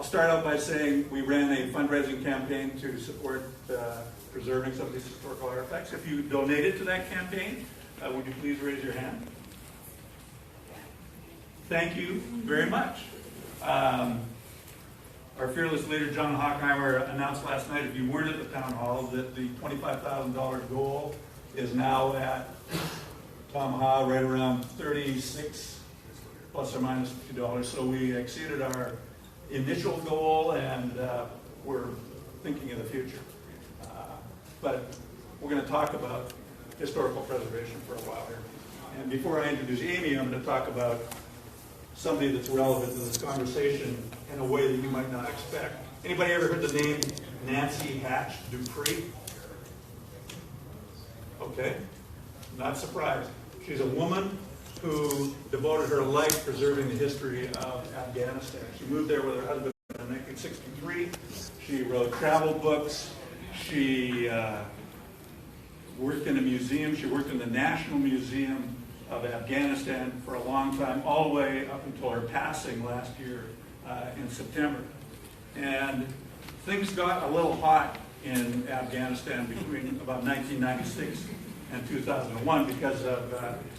I'll start out by saying we ran a fundraising campaign to support preserving some of these historical artifacts. If you donated to that campaign, would you please raise your hand? Thank you very much. Our fearless leader, John Hockheimer, announced last night, if you weren't at the town hall, that the $25,000 goal is now at Tamaha right around 36 plus or minus $50. So we exceeded our initial goal, and we're thinking of the future. But we're going to talk about historical preservation for a while here. And before I introduce Amy, I'm going to talk about somebody that's relevant to this conversation in a way that you might not expect. Anybody ever heard the name Nancy Hatch Dupree? Okay, not surprised. She's a woman who devoted her life preserving the history of Afghanistan. She moved there with her husband in 1963. She wrote travel books. She worked in a museum. She worked in the National Museum of Afghanistan for a long time, all the way up until her passing last year in September. And things got a little hot in Afghanistan between about 1996 and 2001 because of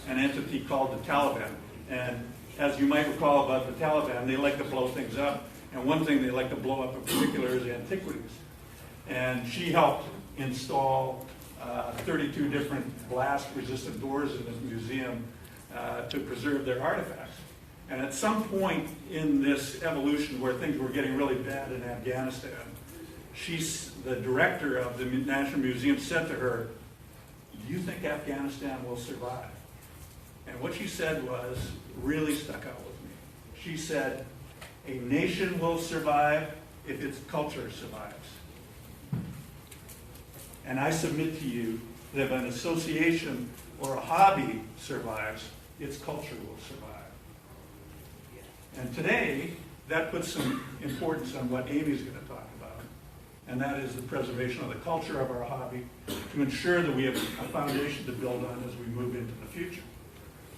an entity called the Taliban. And as you might recall about the Taliban, they like to blow things up. And one thing they like to blow up in particular is antiquities. And she helped install 32 different blast-resistant doors in this museum to preserve their artifacts. And at some point in this evolution where things were getting really bad in Afghanistan, the director of the National Museum said to her, "Do you think Afghanistan will survive?" And what she said really stuck out with me. She said, "A nation will survive if its culture survives." And I submit to you that if an association or a hobby survives, its culture will survive. And today, that puts some importance on what Amy's going to talk about. And that is the preservation of the culture of our hobby to ensure that we have a foundation to build on as we move into the future.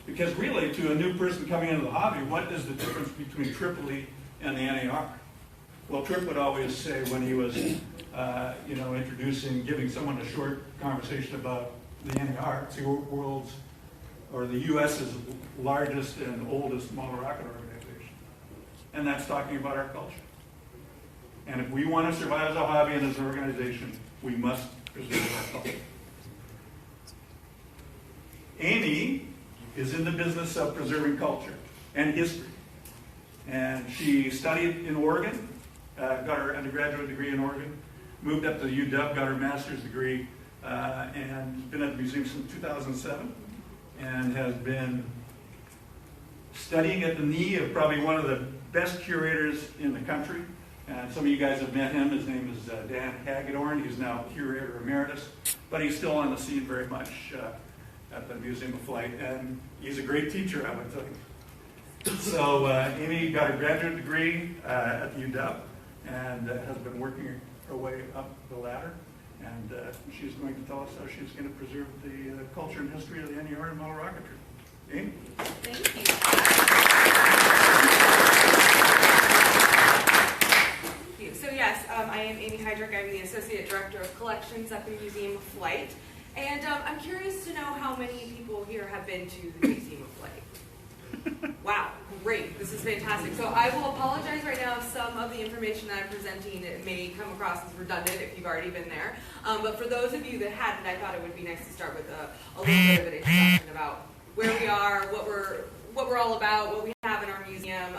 Because really, to a new person coming into the hobby, what is the difference between Tripoli and the NAR? Well, Tripp would always say when he was giving someone a short conversation about the NAR, it's the world's, or the U.S.'s largest and oldest model rocket organization. And that's talking about our culture. And if we want to survive as a hobby and as an organization, we must preserve our culture. Amy is in the business of preserving culture and history. And she studied in Oregon, got her undergraduate degree in Oregon, moved up to UW, got her master's degree, and been at the museum since 2007, and has been studying at the knee of probably one of the best curators in the country. And some of you guys have met him. His name is Dan Hagedorn. He's now curator emeritus, but he's still on the scene very much at the Museum of Flight, and he's a great teacher, I would think. So Amy got her graduate degree at the UW and has been working her way up the ladder, and she's going to tell us how she's going to preserve the culture and history of the NAR and model rocketry. Amy? Thank you. So yes, I am Amy Heidrick. I'm the Associate Director of Collections at the Museum of Flight. And I'm curious to know how many people here have been to the Museum of Flight. Wow, great. This is fantastic. So I will apologize right now if some of the information that I'm presenting may come across as redundant if you've already been there. But for those of you that hadn't, I thought it would be nice to start with a little bit of an introduction about where we are, what we're all about, what we have in our museum,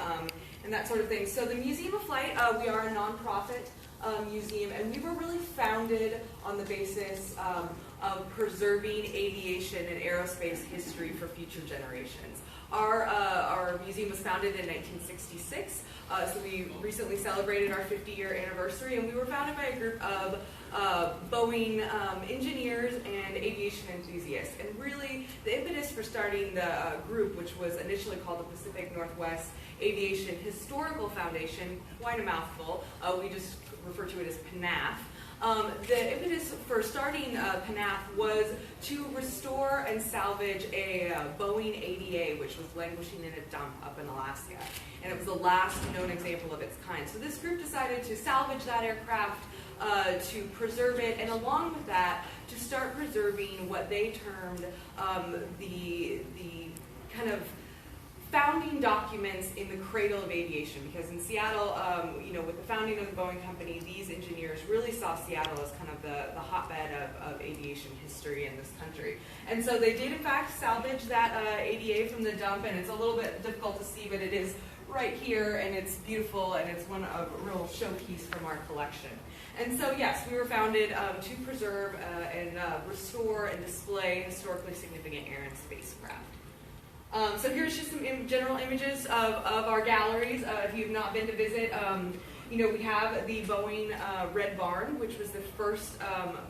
and that sort of thing. So the Museum of Flight, we are a nonprofit museum, and we were really founded on the basis of preserving aviation and aerospace history for future generations. Our museum was founded in 1966, so we recently celebrated our 50-year anniversary, and we were founded by a group of Boeing engineers and aviation enthusiasts. And really, the impetus for starting the group, which was initially called the Pacific Northwest Aviation Historical Foundation, quite a mouthful, we just refer to it as PNAF, The impetus for starting PNAF was to restore and salvage a Boeing 80A, which was languishing in a dump up in Alaska. And it was the last known example of its kind. So this group decided to salvage that aircraft, to preserve it, and along with that, to start preserving what they termed the kind of founding documents in the cradle of aviation, because in Seattle, with the founding of the Boeing company, these engineers really saw Seattle as kind of the hotbed of aviation history in this country. And so they did in fact salvage that ADA from the dump, and it's a little bit difficult to see, but it is right here, and it's beautiful, and it's one of a real showpiece from our collection. And so yes, we were founded to preserve and restore and display historically significant air and spacecraft. So here's just some general images of our galleries. If you've not been to visit, we have the Boeing Red Barn, which was the first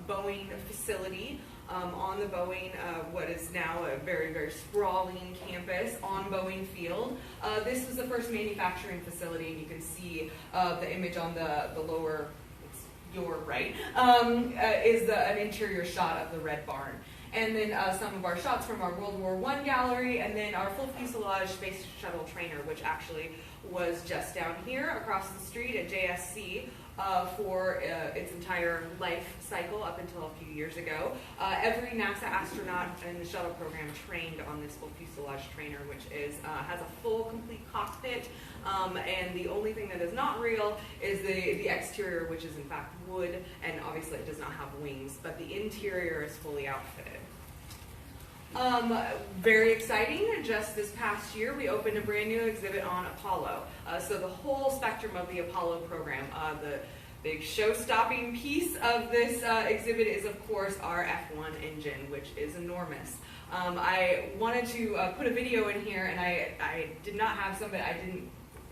Boeing facility on the Boeing, what is now a very, very sprawling campus on Boeing Field. This was the first manufacturing facility, and you can see the image on the lower, it's your right, is an interior shot of the Red Barn. And then some of our shots from our World War I gallery, and then our full fuselage space shuttle trainer, which actually was just down here across the street at JSC for its entire life cycle up until a few years ago. Every NASA astronaut in the shuttle program trained on this full fuselage trainer, which has a full, complete cockpit, and the only thing that is not real is the exterior, which is in fact wood, and obviously it does not have wings, but the interior is fully outfitted. Very exciting, just this past year we opened a brand new exhibit on Apollo. So the whole spectrum of the Apollo program. The big show-stopping piece of this exhibit is of course our F1 engine, which is enormous. I wanted to put a video in here, and I did not have some, but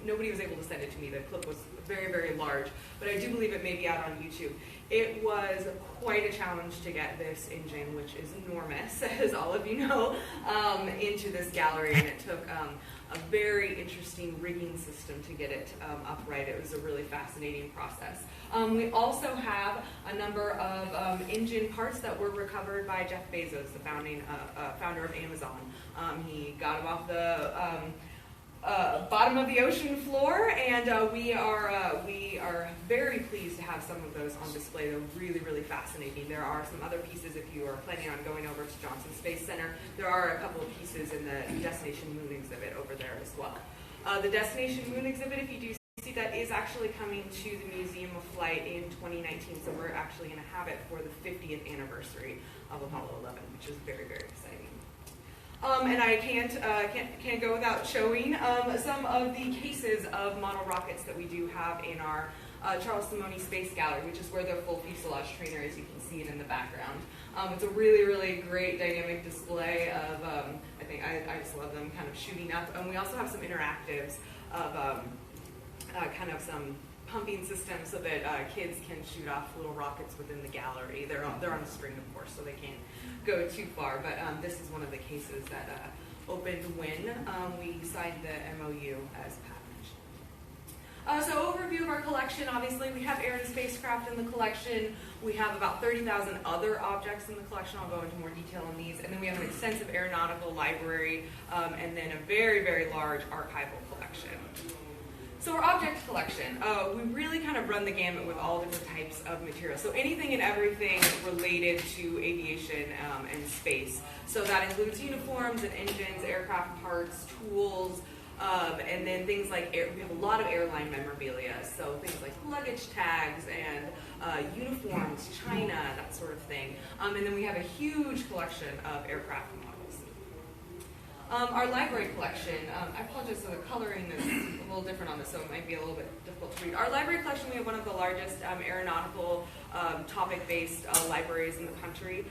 nobody was able to send it to me. The clip was very, very large, but I do believe it may be out on YouTube. It was quite a challenge to get this engine, which is enormous, as all of you know, into this gallery, and it took a very interesting rigging system to get it upright. It was a really fascinating process. We also have a number of engine parts that were recovered by Jeff Bezos, the founder of Amazon. He got them off the bottom of the ocean floor, and we are very pleased to have some of those on display. They're really, really fascinating. There are some other pieces if you are planning on going over to Johnson Space Center. There are a couple of pieces in the Destination Moon exhibit over there as well. The Destination Moon exhibit, if you do see that, is actually coming to the Museum of Flight in 2019, so we're actually going to have it for the 50th anniversary of Apollo 11, which is very, very exciting. And I can't go without showing some of the cases of model rockets that we do have in our Charles Simonyi Space Gallery, which is where the full fuselage trainer is. You can see it in the background. It's a really, really great dynamic display of, I just love them kind of shooting up. And we also have some interactives of kind of some pumping systems so that kids can shoot off little rockets within the gallery. They're on a string, of course, so they can't go too far. But this is one of the cases that opened when we signed the MOU, as Pat mentioned. So overview of our collection. Obviously, we have air and spacecraft in the collection. We have about 30,000 other objects in the collection. I'll go into more detail on these. And then we have an extensive aeronautical library, and then a very, very large archival collection. So our object collection, we really kind of run the gamut with all different types of materials. So anything and everything related to aviation and space. So that includes uniforms and engines, aircraft parts, tools, and then things like, we have a lot of airline memorabilia. So things like luggage tags and uniforms, china, that sort of thing. And then we have a huge collection of aircraft models. Our library collection, I apologize, so the coloring is a little different on this, so it might be a little bit difficult to read. Our library collection, we have one of the largest aeronautical topic-based libraries in the country,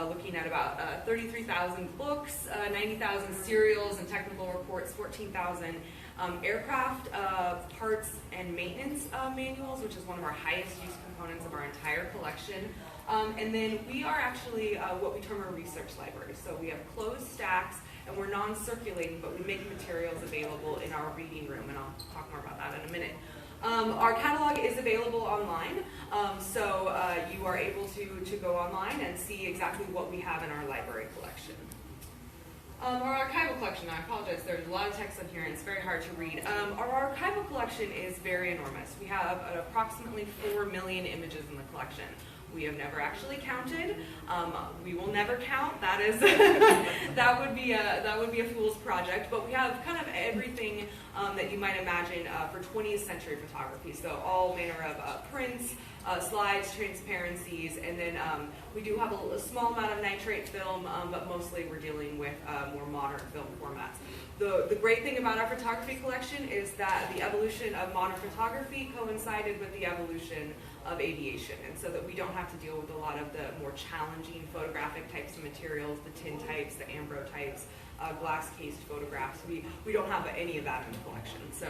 looking at about 33,000 books, 90,000 serials and technical reports, 14,000 aircraft parts and maintenance manuals, which is one of our highest use components of our entire collection. And then we are actually what we term a research library. So we have closed stacks, and we're non-circulating, but we make materials available in our reading room, and I'll talk more about that in a minute. Our catalog is available online, so you are able to go online and see exactly what we have in our library collection. Our archival collection, I apologize, there's a lot of text on here and it's very hard to read. Our archival collection is very enormous. We have approximately 4 million images in the collection. We have never actually counted. We will never count. That is that would be a fool's project. But we have kind of everything that you might imagine for 20th century photography. So all manner of prints, slides, transparencies, and then we do have a small amount of nitrate film, but mostly we're dealing with more modern film formats. The great thing about our photography collection is that the evolution of modern photography coincided with the evolution of aviation, and so that we don't have to deal with a lot of the more challenging photographic types of materials, the tin types, the ambro types, glass-cased photographs. We don't have any of that in the collection, so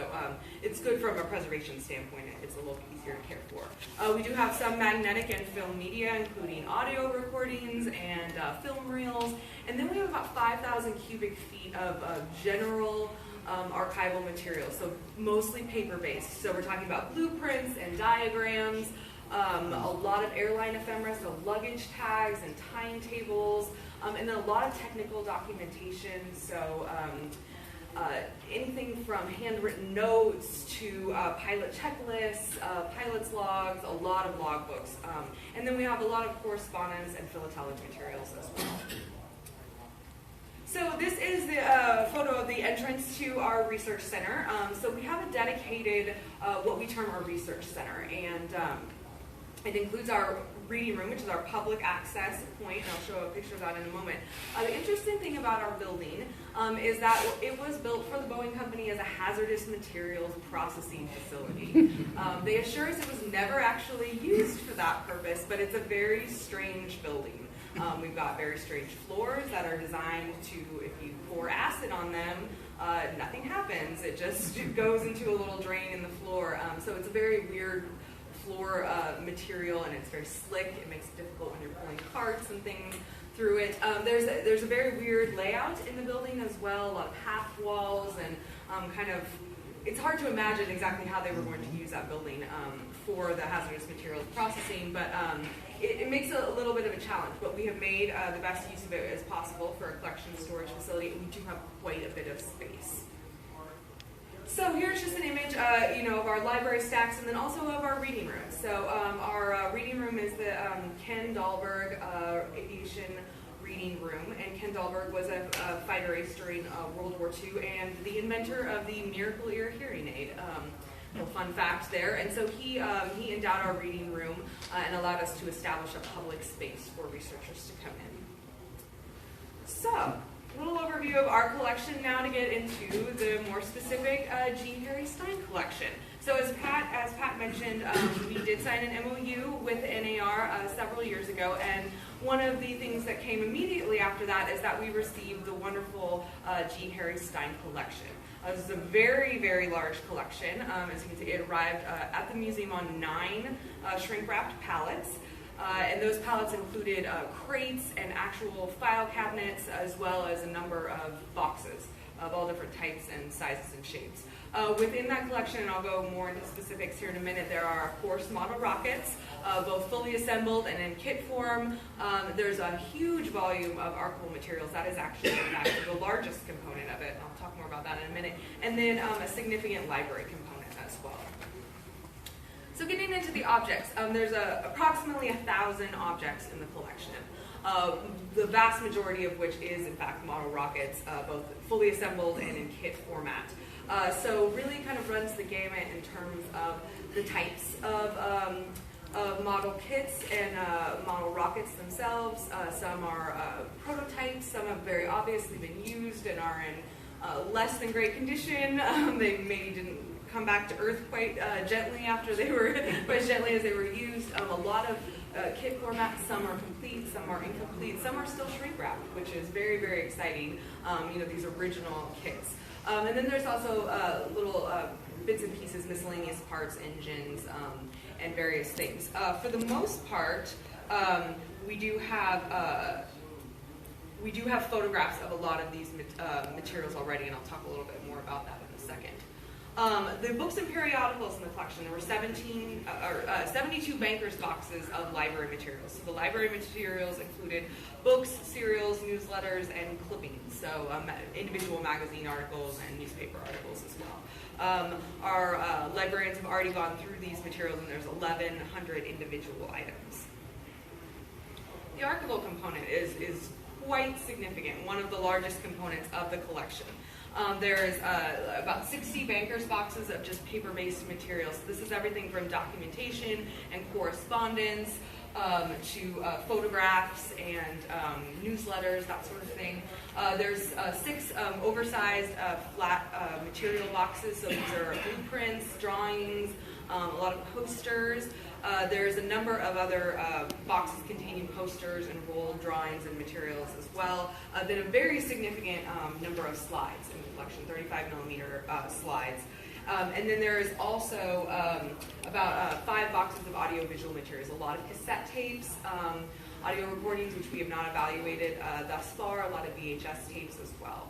it's good from a preservation standpoint. It's a little easier to care for. We do have some magnetic and film media, including audio recordings and film reels, and then we have about 5,000 cubic feet of general archival material, so mostly paper-based. So we're talking about blueprints and diagrams, a lot of airline ephemera, so luggage tags and timetables, and then a lot of technical documentation, so anything from handwritten notes to pilot checklists, pilot's logs, a lot of logbooks. And then we have a lot of correspondence and philatelic materials as well. So this is the photo of the entrance to our research center. So we have a dedicated, what we term our research center, and it includes our reading room, which is our public access point, and I'll show a picture of that in a moment. The interesting thing about our building is that it was built for the Boeing Company as a hazardous materials processing facility. They assure us it was never actually used for that purpose, but it's a very strange building. We've got very strange floors that are designed to, if you pour acid on them, nothing happens. It just goes into a little drain in the floor. So it's a very weird floor material, and it's very slick. It makes it difficult when you're pulling carts and things through it. There's a very weird layout in the building as well, a lot of half walls, and kind of, it's hard to imagine exactly how they were going to use that building for the hazardous materials processing, but it makes it a little bit of a challenge, but we have made the best use of it as possible for a collection storage facility, and we do have quite a bit of space. So here's just an image, of our library stacks, and then also of our reading room. So our reading room is the Ken Dahlberg Aviation Reading Room, and Ken Dahlberg was a fighter ace during World War II and the inventor of the Miracle Ear hearing aid. A fun fact there. And so he endowed our reading room and allowed us to establish a public space for researchers to come in. So, a little overview of our collection now to get into the more specific G. Harry Stine collection. So as Pat mentioned, we did sign an MOU with NAR several years ago, and one of the things that came immediately after that is that we received the wonderful G. Harry Stine collection. This is a very, very large collection. As you can see, it arrived at the museum on 9 shrink-wrapped pallets. And those pallets included crates and actual file cabinets, as well as a number of boxes of all different types and sizes and shapes. Within that collection, and I'll go more into specifics here in a minute, there are, of course, model rockets, both fully assembled and in kit form. There's a huge volume of archival materials. That is actually, in fact, the largest component of it. I'll talk more about that in a minute. And then a significant library component as well. So getting into the objects, there's approximately 1,000 objects in the collection. The vast majority of which is, in fact, model rockets, both fully assembled and in kit format. So really kind of runs the gamut in terms of the types of model kits and model rockets themselves. Some are prototypes, some have very obviously been used and are in less than great condition. They maybe didn't come back to Earth quite gently after they were, quite as gently as they were used. A lot of kit formats, some are complete, some are incomplete, some are still shrink wrapped, which is very, very exciting. These original kits. And then there's also little bits and pieces, miscellaneous parts, engines, and various things. For the most part, we do have photographs of a lot of these materials already, and I'll talk a little bit more about that in a second. The books and periodicals in the collection, there were 72 bankers' boxes of library materials. So the library materials included books, serials, newsletters, and clippings, so individual magazine articles and newspaper articles as well. Our librarians have already gone through these materials, and there's 1,100 individual items. The archival component is quite significant, one of the largest components of the collection. There's about 60 bankers' boxes of just paper-based materials. This is everything from documentation and correspondence to photographs and newsletters, that sort of thing. There's 6 oversized flat material boxes, so these are blueprints, drawings, a lot of posters. There's a number of other boxes containing posters and rolled drawings and materials as well. Then a very significant number of slides in the collection, 35mm slides. And then there is also about 5 boxes of audiovisual materials, a lot of cassette tapes, audio recordings, which we have not evaluated thus far, a lot of VHS tapes as well.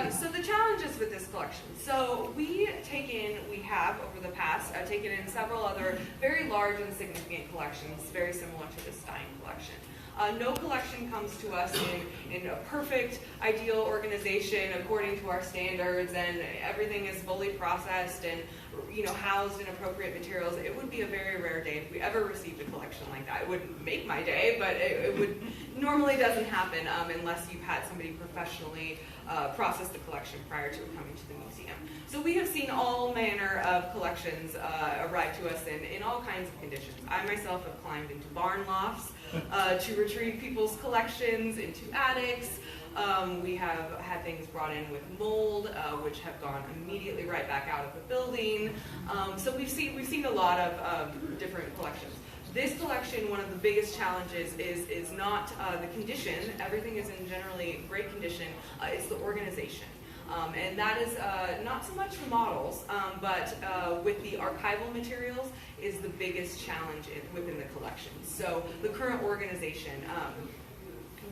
So the challenges with this collection. So we have over the past taken in several other very large and significant collections, very similar to the Stine collection. No collection comes to us in a perfect, ideal organization according to our standards, and everything is fully processed and housed in appropriate materials. It would be a very rare day if we ever received a collection like that. It wouldn't make my day, but it would normally doesn't happen unless you've had somebody professionally process the collection prior to it coming to the museum. So we have seen all manner of collections arrive to us in all kinds of conditions. I myself have climbed into barn lofts to retrieve people's collections, into attics. We have had things brought in with mold, which have gone immediately right back out of the building. So we've seen a lot of different collections. This collection, one of the biggest challenges is not the condition. Everything is in generally great condition. It's the organization. And that is not so much the models, but with the archival materials is the biggest challenge within the collection. So the current organization.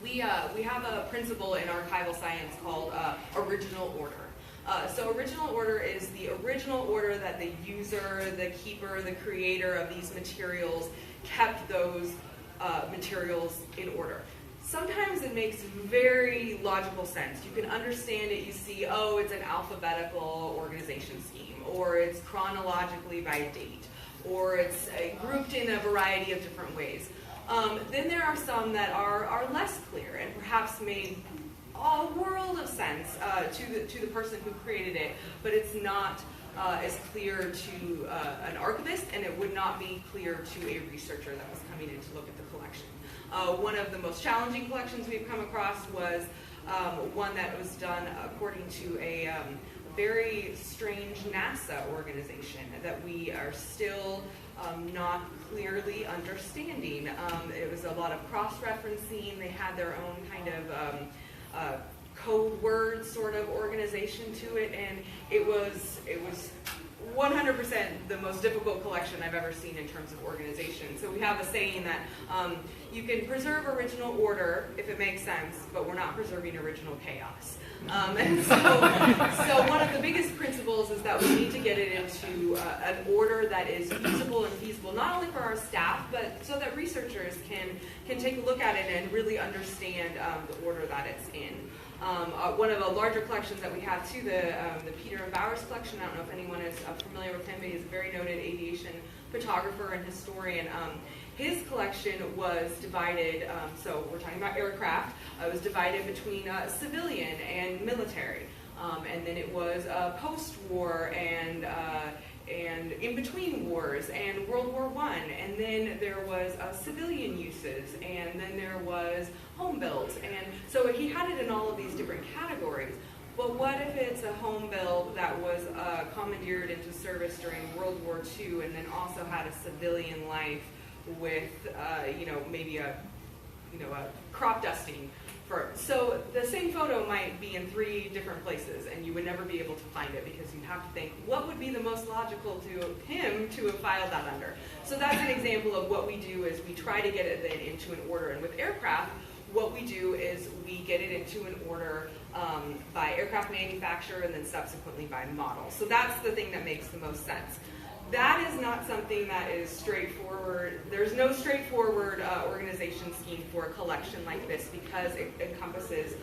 We have a principle in archival science called original order. So original order is the original order that the user, the keeper, the creator of these materials kept those materials in order. Sometimes it makes very logical sense. You can understand it. You see, oh, it's an alphabetical organization scheme, or it's chronologically by date, or it's grouped in a variety of different ways. Then there are some that are less clear and perhaps made a world of sense to the person who created it, but it's not as clear to an archivist, and it would not be clear to a researcher that was coming in to look at the collection. One of the most challenging collections we've come across was one that was done according to a very strange NASA organization that we are still not clearly understanding. It was a lot of cross-referencing. They had their own kind of code word sort of organization to it, and it was 100% the most difficult collection I've ever seen in terms of organization. So we have a saying that you can preserve original order if it makes sense, but we're not preserving original chaos. And so one of the biggest principles is that we need to get it into an order that is usable and feasible, not only for our staff, but so that researchers can take a look at it and really understand the order that it's in. One of the larger collections that we have too, the Peter and Bowers collection. I don't know if anyone is familiar with him, but he's a very noted aviation photographer and historian. His collection was divided, so we're talking about aircraft, it was divided between civilian and military. And then it was post-war and in between wars and World War I. And then there was civilian uses, and then there was home builds. And so he had it in all of these different categories. But what if it's a home build that was commandeered into service during World War II and then also had a civilian life with, maybe a crop dusting? So the same photo might be in 3 different places, and you would never be able to find it because you'd have to think, what would be the most logical to him to have filed that under? So that's an example of what we do is we try to get it then into an order. And with aircraft, what we do is we get it into an order by aircraft manufacturer, and then subsequently by model. So that's the thing that makes the most sense. That is not something that is straightforward. There's no straightforward organization scheme for a collection like this because it encompasses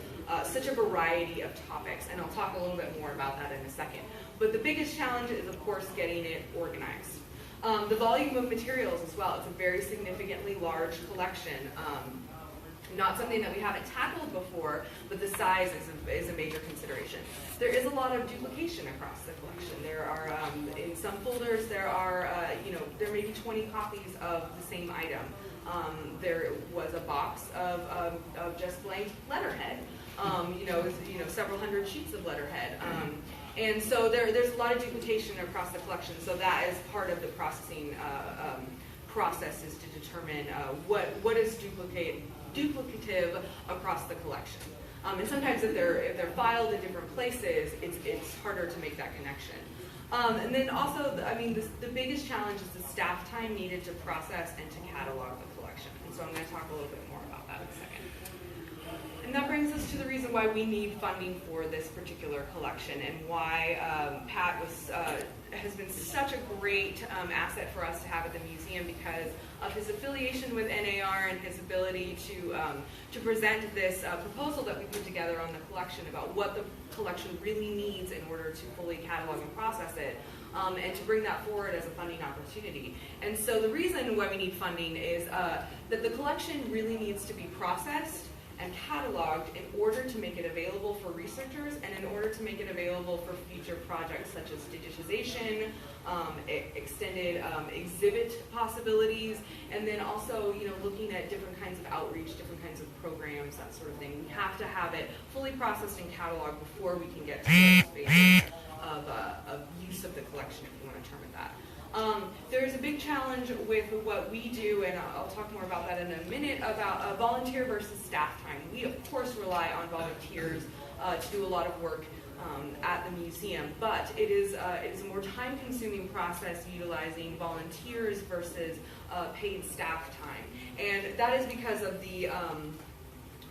such a variety of topics, and I'll talk a little bit more about that in a second. But the biggest challenge is, of course, getting it organized. The volume of materials as well. It's a very significantly large collection. Not something that we haven't tackled before, but the size is a major consideration. There is a lot of duplication across the collection. There are, in some folders, there may be 20 copies of the same item. There was a box of just blank letterhead. Several hundred sheets of letterhead. And so there's a lot of duplication across the collection. So that is part of the processing process, is to determine what is duplicative across the collection. And sometimes if they're filed in different places, it's harder to make that connection. And then also, the biggest challenge is the staff time needed to process and to catalog the collection. And so I'm going to talk a little bit more about that in a second. And that brings us to the reason why we need funding for this particular collection, and why Pat has been such a great asset for us to have at the museum, because of his affiliation with NAR and his ability to present this proposal that we put together on the collection about what the collection really needs in order to fully catalog and process it, and to bring that forward as a funding opportunity. And so the reason why we need funding is that the collection really needs to be processed and cataloged in order to make it available for researchers, and in order to make it available for future projects such as digitization, extended exhibit possibilities, and then also looking at different kinds of outreach, different kinds of programs, that sort of thing. We have to have it fully processed and cataloged before we can get to the space of use of the collection, if you want to term it that. There is a big challenge with what we do, and I'll talk more about that in a minute, about volunteer versus staff time. We, of course, rely on volunteers to do a lot of work at the museum, but it is a more time-consuming process utilizing volunteers versus paid staff time. And that is because of the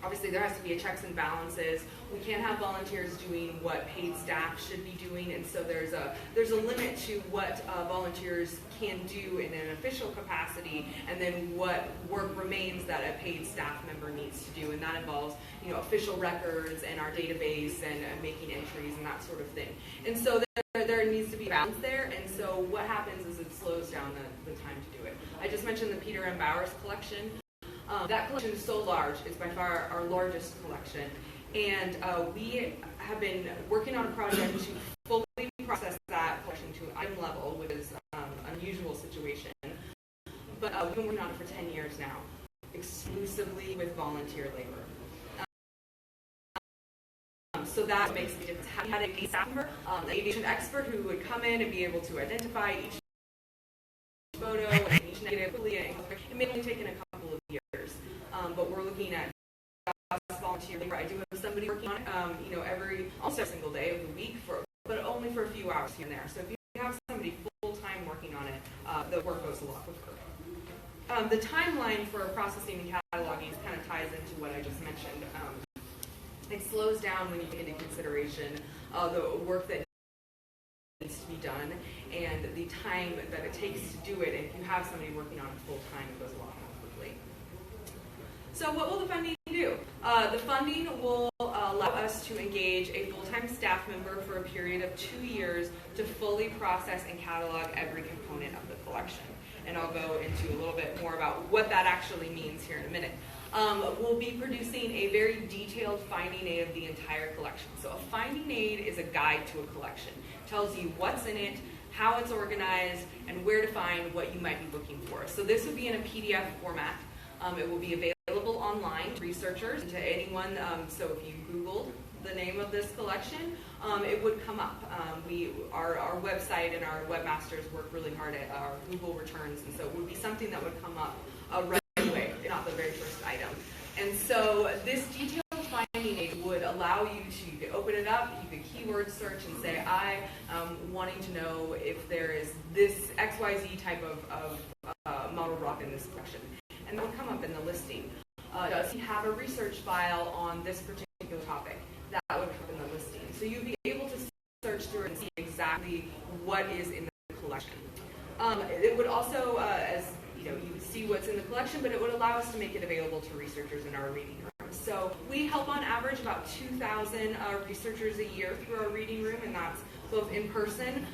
obviously, there has to be a checks and balances. We can't have volunteers doing what paid staff should be doing, and so there's a limit to what volunteers can do in an official capacity, and then what work remains that a paid staff member needs to do, and that involves official records and our database and making entries and that sort of thing. And so there needs to be balance there, and so what happens is it slows down the time to do it. I just mentioned the Peter M. Bowers collection. That collection is so large; it's by far our largest collection, and we have been working on a project to fully process that collection to an item level, which is an unusual situation. But we've been working on it for 10 years now, exclusively with volunteer labor. So that makes a difference. We had a staff member, an aviation expert, who would come in and be able to identify each photo and each negative. It may have taken a couple of years, but we're looking at volunteer labor. I do have somebody working on it, almost every single day of the week, but only for a few hours here and there. So if you have somebody full-time working on it, the work goes a lot quicker. The timeline for processing and cataloging kind of ties into what I just mentioned. It slows down when you take into consideration the work that needs to be done and the time that it takes to do it. And if you have somebody working on it full time, it goes a lot more quickly. So what will the funding do? The funding will allow us to engage a full-time staff member for a period of 2 years to fully process and catalog every component of the collection. And I'll go into a little bit more about what that actually means here in a minute. We'll be producing a very detailed finding aid of the entire collection. So a finding aid is a guide to a collection. It tells you what's in it, how it's organized, and where to find what you might be looking for. So this would be in a PDF format. It will be available online to researchers and to anyone. So if you Googled the name of this collection, it would come up. Our website and our webmasters work really hard at our Google returns, and so it would be something that would come up right away, not the very first item. And so this detailed finding aid would allow you to open it up, you could keyword search and say, I am wanting to know if there is this XYZ type of model rock in this collection. And that would come up in the listing. Does he have a research file on this particular topic? that would come in the listing. So you'd be able to search through and see exactly what is in the collection. It would also, as you would see what's in the collection, but it would allow us to make it available to researchers in our reading room. So we help on average about 2,000 researchers a year through our reading room, and that's both in person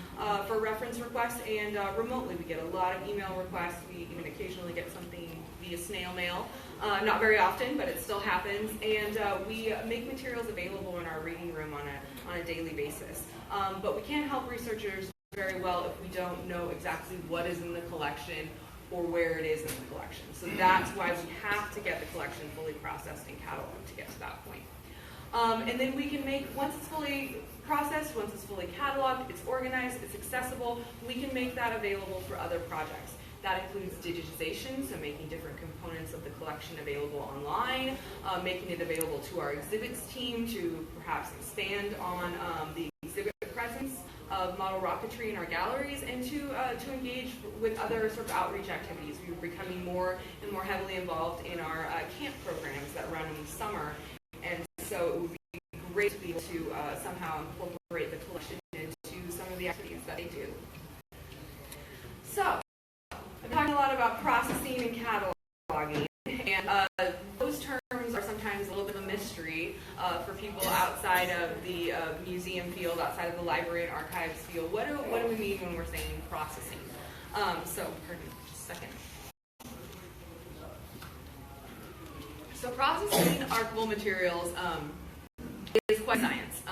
for reference requests and remotely. We get a lot of email requests. We even occasionally get something via snail mail. Not very often, but it still happens. And we make materials available in our reading room on a daily basis. But we can't help researchers very well if we don't know exactly what is in the collection or where it is in the collection. So that's why we have to get the collection fully processed and cataloged to get to that point. And then we can make, once it's fully processed, once it's fully cataloged, it's organized, it's accessible, we can make that available for other projects. That includes digitization, so making different components of the collection available online, making it available to our exhibits team to perhaps expand on the exhibit presence of model rocketry in our galleries, and to engage with other sort of outreach activities. We're becoming more and more heavily involved in our camp programs that run in the summer, and so it would be great to be able to somehow incorporate the collection into some of the activities that they do. So, I'm talking a lot about processing and cataloging, and those terms are sometimes a little bit of a mystery for people outside of the museum field, outside of the library and archives field. What do we mean when we're saying processing? So, pardon me, just a second. So processing archival materials is quite science.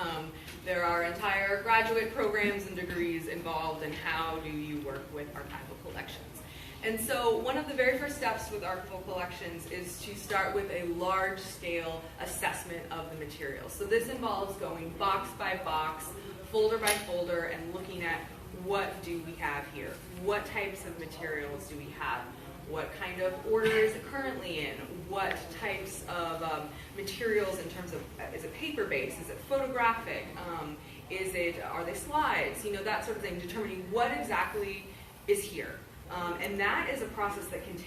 There are entire graduate programs and degrees involved in how do you work with archival collections. And so one of the very first steps with archival collections is to start with a large-scale assessment of the materials. So this involves going box by box, folder by folder, and looking at what do we have here? What types of materials do we have? What kind of order is it currently in? What types of materials in terms of, is it paper-based? Is it photographic? Are they slides? That sort of thing, determining what exactly is here. And that is a process that can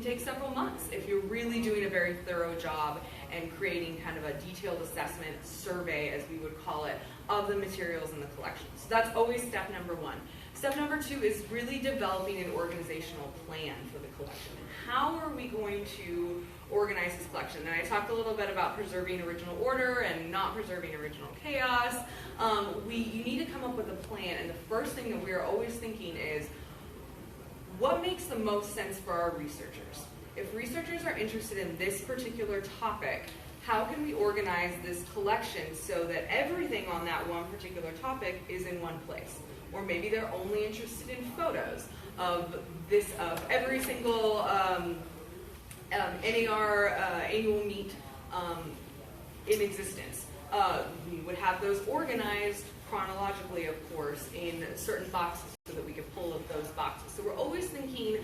take several months if you're really doing a very thorough job and creating kind of a detailed assessment survey, as we would call it, of the materials in the collection. So that's always step number one. Step number two is really developing an organizational plan for the collection. How are we going to organize this collection? And I talked a little bit about preserving original order and not preserving original chaos. You need to come up with a plan, and the first thing that we are always thinking is, what makes the most sense for our researchers? If researchers are interested in this particular topic, how can we organize this collection so that everything on that one particular topic is in one place? Or maybe they're only interested in photos of every single NAR annual meet in existence. We would have those organized chronologically, of course, in certain boxes so that we could pull up those boxes. So we're always thinking,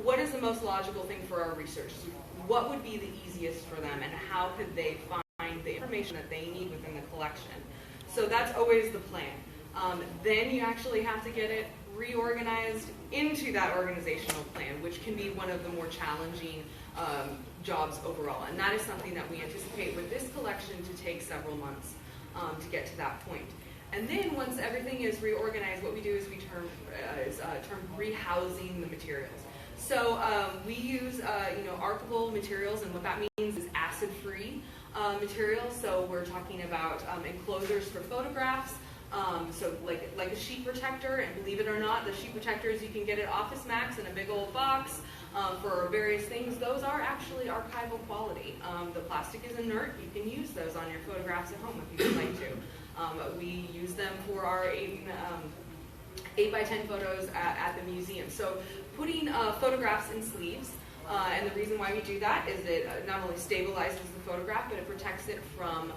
what is the most logical thing for our researchers? What would be the easiest for them, and how could they find the information that they need within the collection? So that's always the plan. Then you actually have to get it reorganized into that organizational plan, which can be one of the more challenging jobs overall. And that is something that we anticipate with this collection to take several months to get to that point. And then once everything is reorganized, what we do is we term rehousing the materials. So we use archival materials, and what that means is acid-free materials. So we're talking about enclosures for photographs. So like a sheet protector, and believe it or not, the sheet protectors you can get at Office Max in a big old box for various things. Those are actually archival quality. The plastic is inert. You can use those on your photographs at home if you would like to. We use them for our 8 by 10 photos at the museum. So putting photographs in sleeves, and the reason why we do that is it not only stabilizes the photograph, but it protects it from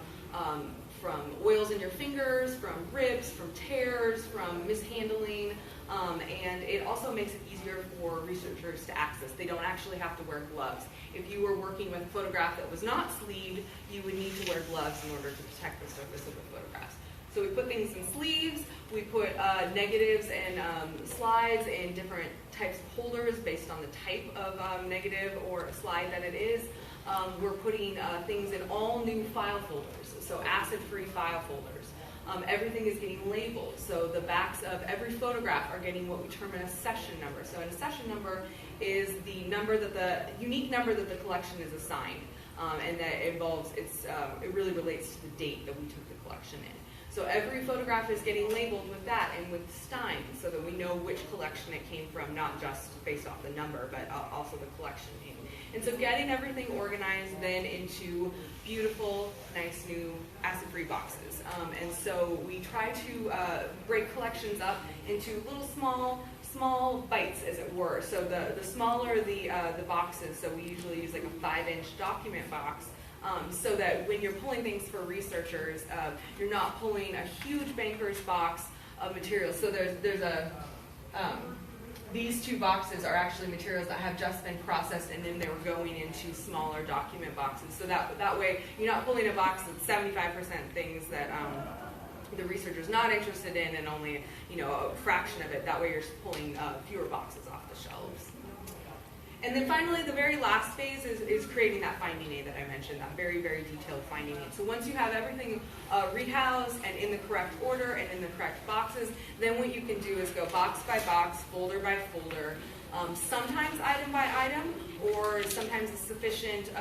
oils in your fingers, from rips, from tears, from mishandling, and it also makes it easier for researchers to access. They don't actually have to wear gloves. If you were working with a photograph that was not sleeved, you would need to wear gloves in order to protect the surface of the photographs. So we put things in sleeves, we put negatives and slides in different types of holders based on the type of negative or slide that it is. We're putting things in all new file folders, so acid-free file folders. Everything is getting labeled, so the backs of every photograph are getting what we term a session number. So a session number is the number that the unique number that the collection is assigned, and that involves it really relates to the date that we took the collection in. So every photograph is getting labeled with that and with Stine, so that we know which collection it came from, not just based off the number, but also the collection name. And so getting everything organized then into beautiful, nice new acid-free boxes. And so we try to break collections up into little small bites, as it were. So the smaller the boxes, so we usually use like a 5-inch document box, so that when you're pulling things for researchers, you're not pulling a huge banker's box of materials. So there's a these two boxes are actually materials that have just been processed, and then they were going into smaller document boxes. So that way you're not pulling a box that's 75% things that the researcher's not interested in, and only a fraction of it. That way you're pulling fewer boxes off the shelves. And then finally, the very last phase is creating that finding aid that I mentioned, that very, very detailed finding aid. So once you have everything rehoused and in the correct order and in the correct boxes, then what you can do is go box by box, folder by folder, sometimes item by item, or sometimes it's sufficient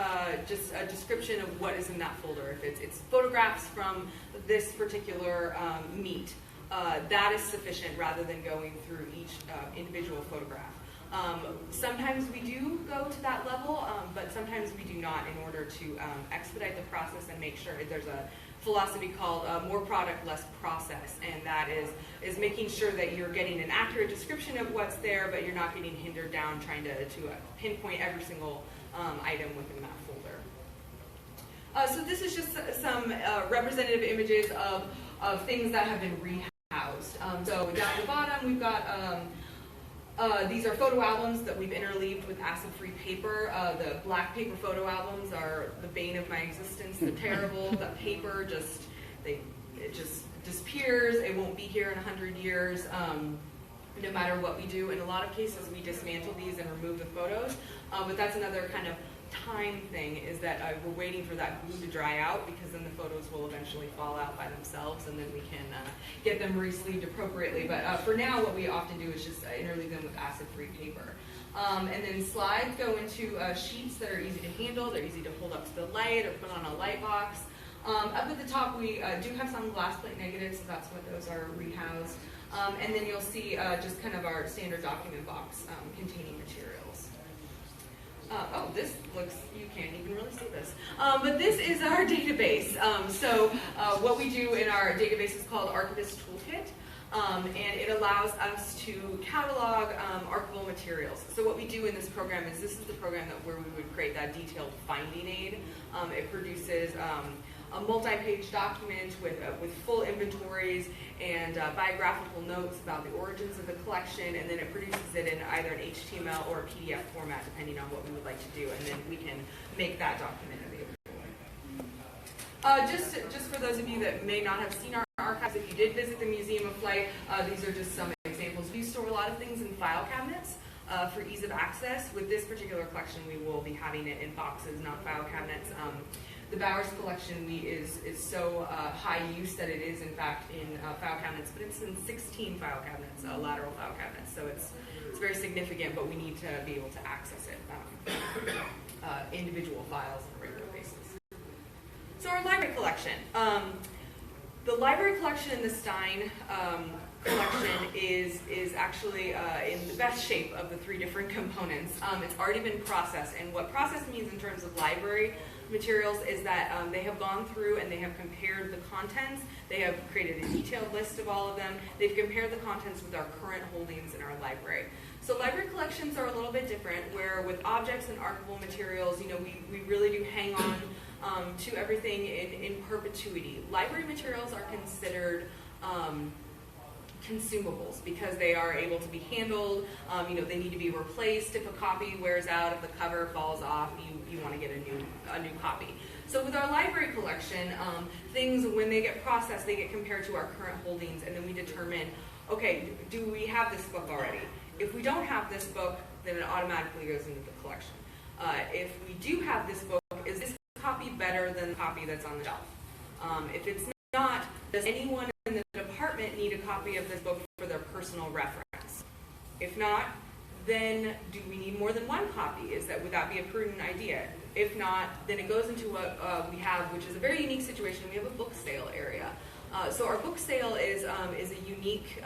just a description of what is in that folder. If it's photographs from this particular meet, that is sufficient rather than going through each individual photograph. Sometimes we do go to that level, but sometimes we do not, in order to expedite the process and make sure. There's a philosophy called more product, less process, and that is making sure that you're getting an accurate description of what's there, but you're not getting hindered down trying to pinpoint every single item within that folder. So this is just some representative images of things that have been rehoused. So down at the bottom, we've got these are photo albums that we've interleaved with acid-free paper. The black paper photo albums are the bane of my existence. They're terrible. The paper it just disappears. It won't be here in 100 years, no matter what we do. In a lot of cases, we dismantle these and remove the photos. But that's another kind of time thing, is that we're waiting for that glue to dry out, because then the photos will eventually fall out by themselves, and then we can get them re-sleeved appropriately. But for now, what we often do is just interleave them with acid-free paper. And then slides go into sheets that are easy to handle. They're easy to hold up to the light or put on a light box. Up at the top, we do have some glass plate negatives, so that's what those are rehoused. And then you'll see just kind of our standard document box containing materials. This looks, you can't even really see this. But this is our database. So what we do in our database is called Archivist Toolkit. And it allows us to catalog archival materials. So what we do in this program is, this is the program where we would create that detailed finding aid. It produces a multi-page document with full inventories and biographical notes about the origins of the collection, and then it produces it in either an HTML or a PDF format, depending on what we would like to do, and then we can make that document available. Just for those of you that may not have seen our archives, if you did visit the Museum of Flight, these are just some examples. We store a lot of things in file cabinets for ease of access. With this particular collection, we will be having it in boxes, not file cabinets. The Bowers collection is so high use that it is, in fact, in file cabinets, but it's in 16 file cabinets, lateral file cabinets. So it's very significant, but we need to be able to access it, individual files on a regular basis. So our library collection. The library collection in the Stine collection is actually in the best shape of the three different components. It's already been processed, and what process means in terms of library materials is that they have gone through and they have compared the contents. They have created a detailed list of all of them. They've compared the contents with our current holdings in our library. So library collections are a little bit different, where with objects and archival materials, we really do hang on to everything in perpetuity. Library materials are considered consumables because they are able to be handled. They need to be replaced if a copy wears out, if the cover falls off, you want to get a new copy. So with our library collection, things, when they get processed, they get compared to our current holdings, and then we determine, okay, do we have this book already? If we don't have this book, then it automatically goes into the collection. If we do have this book copy better than the copy that's on the shelf? If it's not, does anyone in the department need a copy of this book for their personal reference? If not, then do we need more than one copy? Would that be a prudent idea? If not, then it goes into what we have, which is a very unique situation. We have a book sale area. So our book sale is a unique.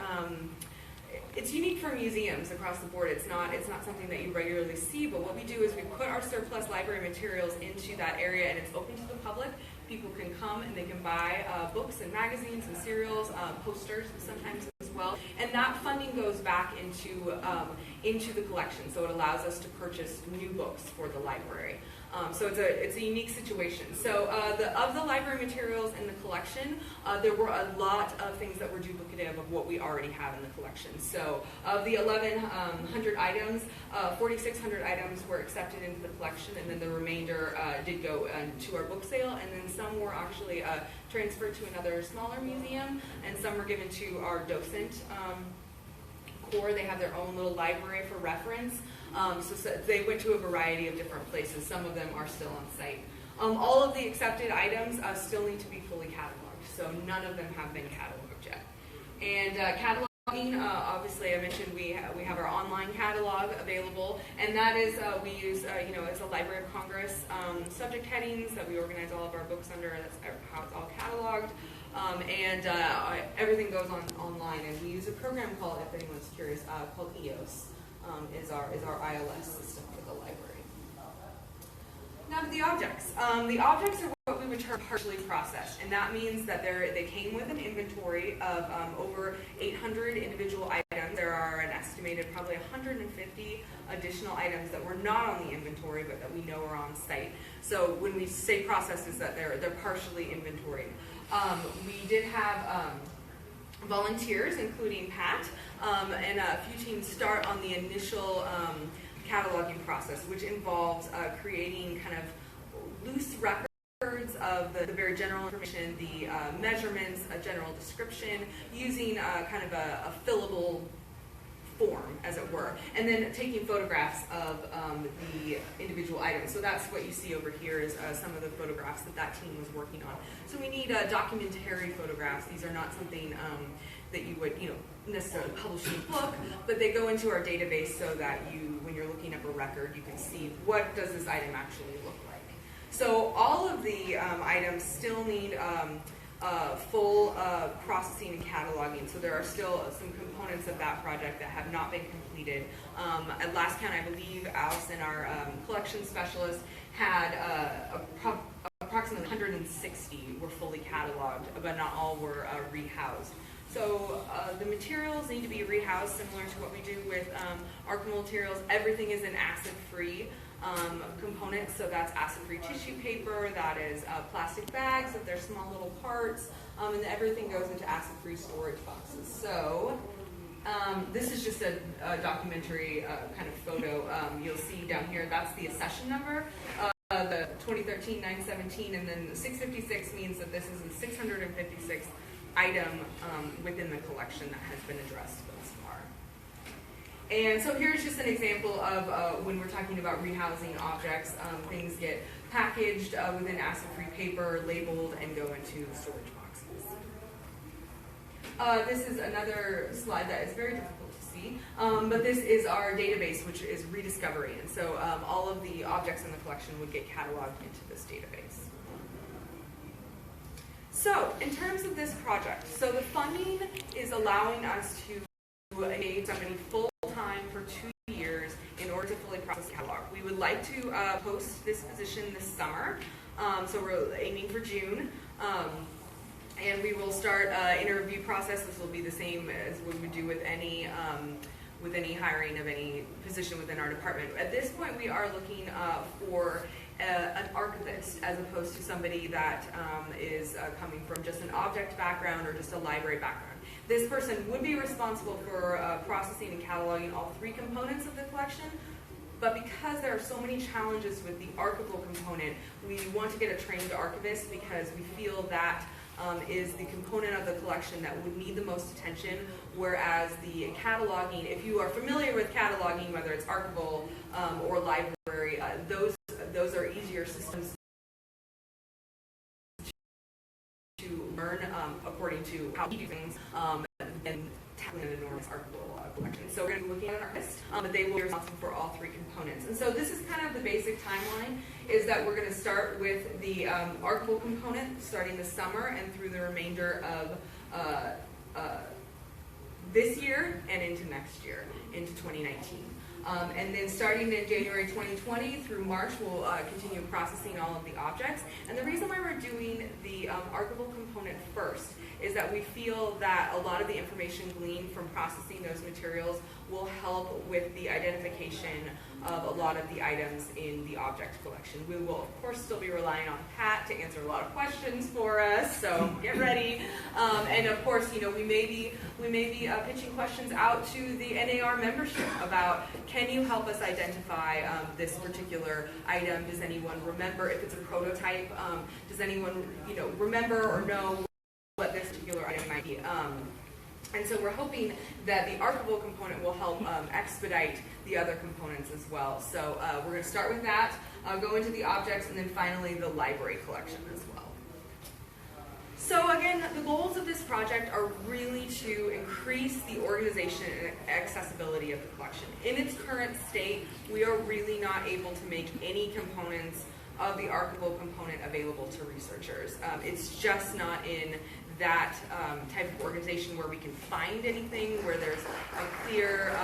It's unique for museums across the board. It's not something that you regularly see. But what we do is we put our surplus library materials into that area, and it's open to the public. People can come and they can buy books and magazines and serials, posters sometimes as well. And that funding goes back into the collection. So it allows us to purchase new books for the library. So it's a unique situation. So of the library materials in the collection, there were a lot of things that were duplicative of what we already have in the collection. So of the 1,100 items, 4,600 items were accepted into the collection, and then the remainder did go to our book sale, and then some were actually transferred to another smaller museum, and some were given to our docent corps. They have their own little library for reference. So they went to a variety of different places. Some of them are still on site. All of the accepted items still need to be fully cataloged, so none of them have been cataloged yet. And cataloging, obviously I mentioned we have our online catalog available, and that is, we use, as a Library of Congress subject headings that we organize all of our books under. That's how it's all cataloged. And everything goes online, and we use a program called, if anyone's curious, called EOS. Is our ILS system for the library. Now to the objects. The objects are what we would term partially processed, and that means that they came with an inventory of over 800 individual items. There are an estimated probably 150 additional items that were not on the inventory but that we know are on site. So when we say processed, is that they're partially inventoried. We did have volunteers, including Pat, and a few teams start on the initial cataloging process, which involves creating kind of loose records of the very general information, the measurements, a general description, using kind of a fillable form, as it were, and then taking photographs of the individual items. So that's what you see over here is some of the photographs that team was working on. So we need documentary photographs. These are not something that you would, necessarily publish in a book, but they go into our database so that when you're looking up a record, you can see what does this item actually look like. So all of the items still need full processing and cataloging. So there are still some components of that project that have not been completed. At last count, I believe Allison, our collection specialist, had approximately 160 were fully cataloged, but not all were rehoused. So the materials need to be rehoused, similar to what we do with ARCO materials. Everything is an acid-free component, so that's acid-free tissue paper, that is plastic bags if they're small little parts, and everything goes into acid-free storage boxes. So this is just a documentary kind of photo. You'll see down here, that's the accession number. The 2013-917, and then 656 means that this is the 656th item within the collection that has been addressed thus far. And so here's just an example of when we're talking about rehousing objects, things get packaged within acid-free paper, labeled, and go into storage boxes. This is another slide that is very difficult to see, but this is our database, which is rediscovery. And so all of the objects in the collection would get cataloged into this database. So, in terms of this project, so the funding is allowing us to engage somebody full-time for 2 years in order to fully process the catalog. We would like to post this position this summer, so we're aiming for June, and we will start interview process. This will be the same as what we would do with any hiring of any position within our department. At this point, we are looking for an archivist as opposed to somebody that is coming from just an object background or just a library background. This person would be responsible for processing and cataloging all 3 components of the collection, but because there are so many challenges with the archival component, we want to get a trained archivist because we feel that is the component of the collection that would need the most attention, whereas the cataloging, if you are familiar with cataloging, whether it's archival or library, those are easier systems learn according to how we do things, and tackling an enormous archival collection. So we're going to be looking at an artist, but they will be responsible for all three components. And so this is kind of the basic timeline, is that we're going to start with the archival component starting this summer and through the remainder of this year and into next year, into 2019. And then starting in January 2020 through March, we'll continue processing all of the objects. And the reason why we're doing the archival component first is that we feel that a lot of the information gleaned from processing those materials will help with the identification of a lot of the items in the object collection. We will, of course, still be relying on Pat to answer a lot of questions for us, so get ready. And of course, you know, we may be pitching questions out to the NAR membership about, can you help us identify this particular item? Does anyone remember if it's a prototype? Does anyone, you know, remember or know what this particular item might be? And so we're hoping that the archival component will help expedite the other components as well. So we're going to start with that, go into the objects, and then finally the library collection as well. So again, the goals of this project are really to increase the organization and accessibility of the collection. In its current state, we are really not able to make any components of the archival component available to researchers. It's just not in that type of organization where we can find anything, where there's a clear,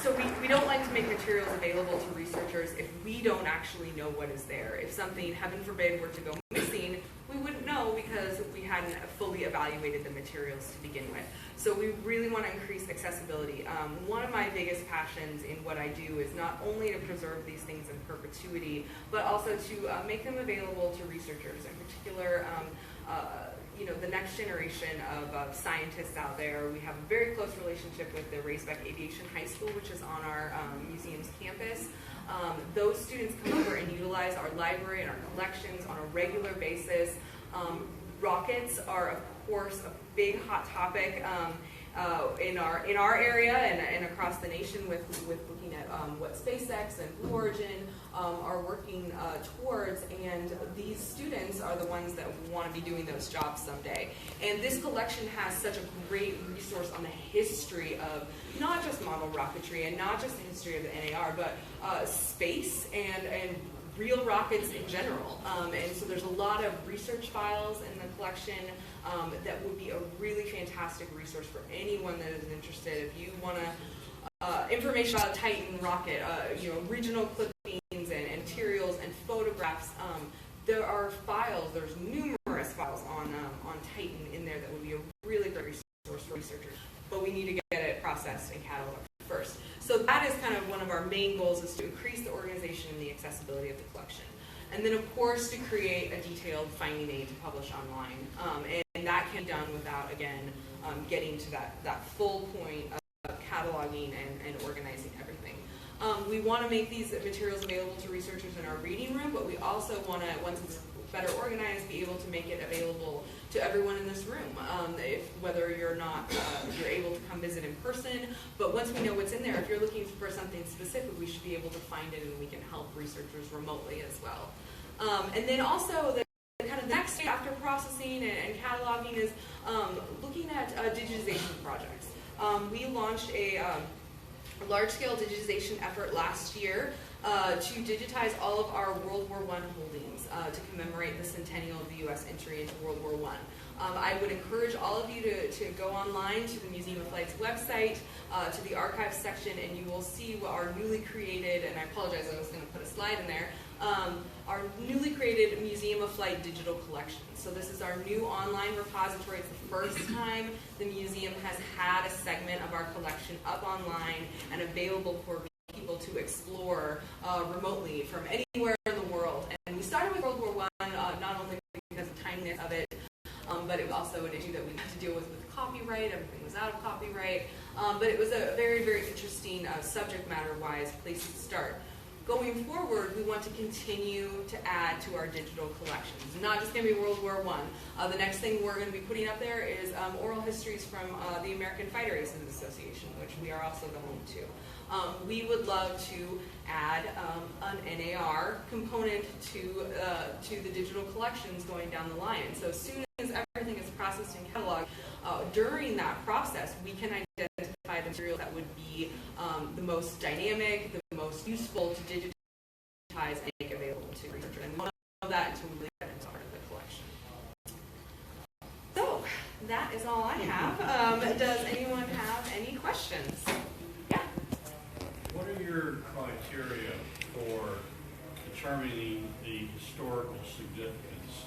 so we don't like to make materials available to researchers if we don't actually know what is there. If something, heaven forbid, were to go missing, we wouldn't know because we hadn't fully evaluated the materials to begin with. So we really want to increase accessibility. One of my biggest passions in what I do is not only to preserve these things in perpetuity, but also to make them available to researchers, in particular, you know, the next generation of scientists out there. We have a very close relationship with the Racebeck Aviation High School, which is on our museum's campus. Those students come over and utilize our library and our collections on a regular basis. Rockets are, of course, a big hot topic in our area and across the nation with looking at what SpaceX and Blue Origin are working towards, and these students are the ones that want to be doing those jobs someday. And this collection has such a great resource on the history of not just model rocketry and not just the history of the NAR, but space and real rockets in general. And so there's a lot of research files in the collection that would be a really fantastic resource for anyone that is interested. If you want to information about Titan rocket, you know, regional clippings and materials and photographs, there are files. There's numerous files on Titan in there that would be a really great resource for researchers. But we need to get it processed and cataloged first. So that is kind of one of our main goals, is to increase the organization and the accessibility of the collection. And then, of course, to create a detailed finding aid to publish online. And that can be done without, again, getting to that full point of cataloging and organizing everything. We want to make these materials available to researchers in our reading room, but we also want to, once it's better organized, be able to make it available to everyone in this room, whether you're not, you're able to come visit in person. But once we know what's in there, if you're looking for something specific, we should be able to find it, and we can help researchers remotely as well. And then also, the kind of next stage after processing and cataloging is looking at digitization projects. We launched a large-scale digitization effort last year to digitize all of our World War I holdings to commemorate the centennial of the U.S. entry into World War I. I would encourage all of you to go online to the Museum of Flight's website, to the archives section, and you will see what our newly created, and I apologize, I was going to put a slide in there, our newly created Museum of Flight digital collection. So this is our new online repository. It's the first time the museum has had a segment of our collection up online and available for people to explore remotely from anywhere in the world. And we started with World War I, not only because of the timeliness of it, but it was also an issue that we had to deal with copyright. Everything was out of copyright. But it was a very, very interesting subject matter-wise place to start. Going forward, we want to continue to add to our digital collections. It's not just going to be World War I. The next thing we're going to be putting up there is oral histories from the American Fighter Aces Association, which we are also the home to. We would love to add an NAR component to the digital collections going down the line. So as soon as processed and cataloged, during that process, we can identify the materials that would be the most dynamic, the most useful to digitize and make available to researchers. And we don't know that until we get into part of the collection. So that is all I have. Does anyone have any questions? Yeah. What are your criteria for determining the historical significance